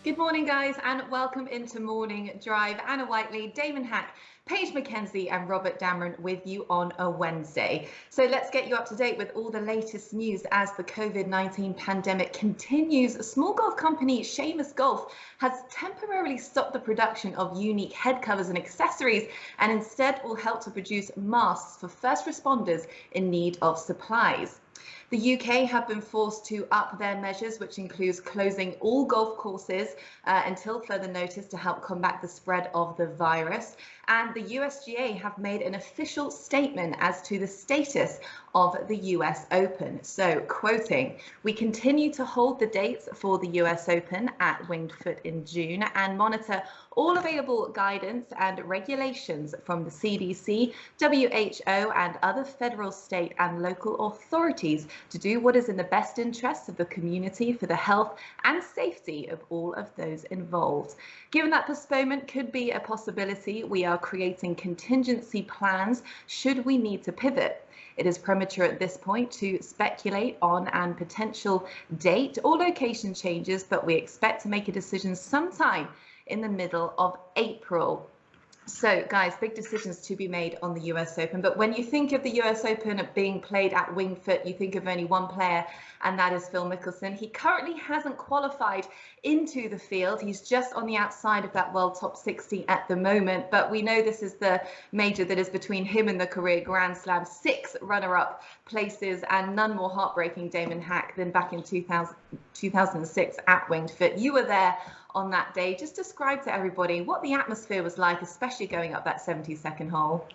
Good morning, guys, and welcome into Morning Drive. Anna Whiteley, Damon Hack, Paige McKenzie and Robert Dameron with you on a Wednesday. So let's get you up to date with all the latest news as the COVID-19 pandemic continues. Small golf company Seamus Golf has temporarily stopped the production of unique head covers and accessories and instead will help to produce masks for first responders in need of supplies. The UK have been forced to up their measures, which includes closing all golf courses until further notice to help combat the spread of the virus. And the USGA have made an official statement as to the status of the US Open. So, quoting, "We continue to hold the dates for the US Open at Winged Foot in June and monitor all available guidance and regulations from the CDC, WHO, and other federal, state, and local authorities to do what is in the best interests of the community for the health and safety of all of those involved. Given that postponement could be a possibility, we are creating contingency plans should we need to pivot. It is premature at this point to speculate on a potential date or location changes, but we expect to make a decision sometime in the middle of April." So, guys, big decisions to be made on the US Open. But when you think of the US Open being played at Winged Foot, you think of only one player, and that is Phil Mickelson. He currently hasn't qualified into the field. He's just on the outside of that world top 60 at the moment. But we know this is the major that is between him and the career Grand Slam. 6 runner-up places and none more heartbreaking, Damon Hack, than back in 2006 at Winged Foot. You were there on that day. Just describe to everybody what the atmosphere was like, especially going up that 72nd hole.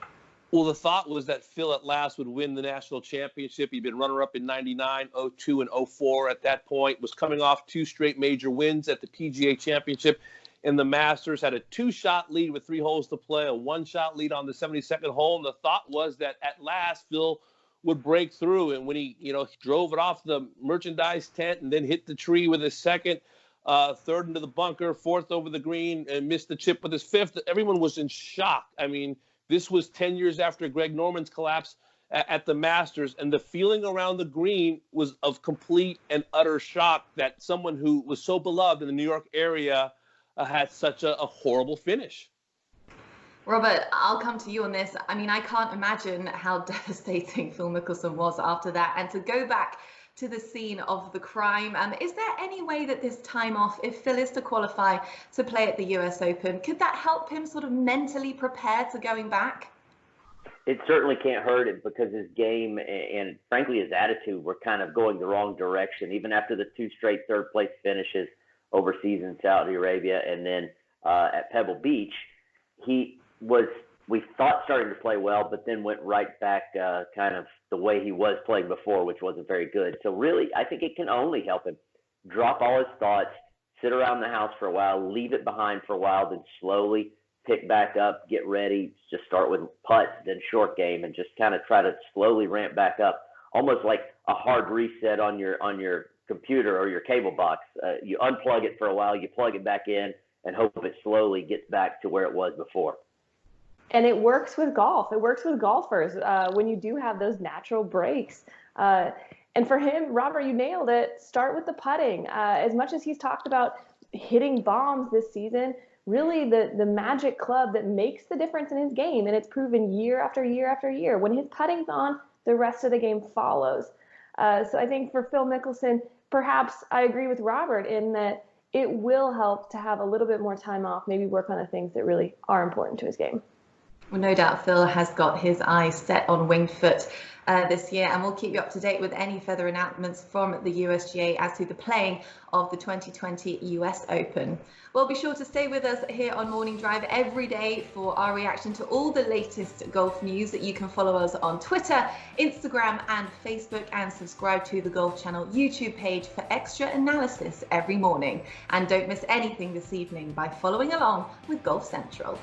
Well, the thought was that Phil at last would win the national championship. He'd been runner-up in 99, 02, and 04 at that point, was coming off 2 straight major wins at the PGA Championship and the Masters, had a 2-shot lead with 3 holes to play, a 1-shot lead on the 72nd hole, and the thought was that at last Phil would break through. And when he drove it off the merchandise tent and then hit the tree with his second, 3rd into the bunker, 4th over the green, and missed the chip with his 5th. Everyone was in shock. I mean, this was 10 years after Greg Norman's collapse at the Masters, and the feeling around the green was of complete and utter shock that someone who was so beloved in the New York area had such a horrible finish. Robert, I'll come to you on this. I mean, I can't imagine how devastating Phil Mickelson was after that. And to go back to the scene of the crime, is there any way that this time off, if Phil is to qualify to play at the US Open, could that help him sort of mentally prepare to going back? It certainly can't hurt it because his game and frankly his attitude were kind of going the wrong direction. Even after the 2 straight third-place finishes overseas in Saudi Arabia and then at Pebble Beach, he was, we thought, starting to play well, but then went right back kind of the way he was playing before, which wasn't very good. So really, I think it can only help him drop all his thoughts, sit around the house for a while, leave it behind for a while, then slowly pick back up, get ready, just start with putts, then short game, and just kind of try to slowly ramp back up, almost like a hard reset on your computer or your cable box. You unplug it for a while, you plug it back in, and hope it slowly gets back to where it was before. And it works with golf. It works with golfers when you do have those natural breaks. And for him, Robert, you nailed it. Start with the putting. As much as he's talked about hitting bombs this season, really the magic club that makes the difference in his game, and it's proven year after year after year. When his putting's on, the rest of the game follows. So I think for Phil Mickelson, perhaps I agree with Robert in that it will help to have a little bit more time off, maybe work on the things that really are important to his game. Well, no doubt Phil has got his eyes set on Winged Foot this year, and we'll keep you up to date with any further announcements from the USGA as to the playing of the 2020 US Open. Well, be sure to stay with us here on Morning Drive every day for our reaction to all the latest golf news. That you can follow us on Twitter, Instagram and Facebook, and subscribe to the Golf Channel YouTube page for extra analysis every morning. And don't miss anything this evening by following along with Golf Central.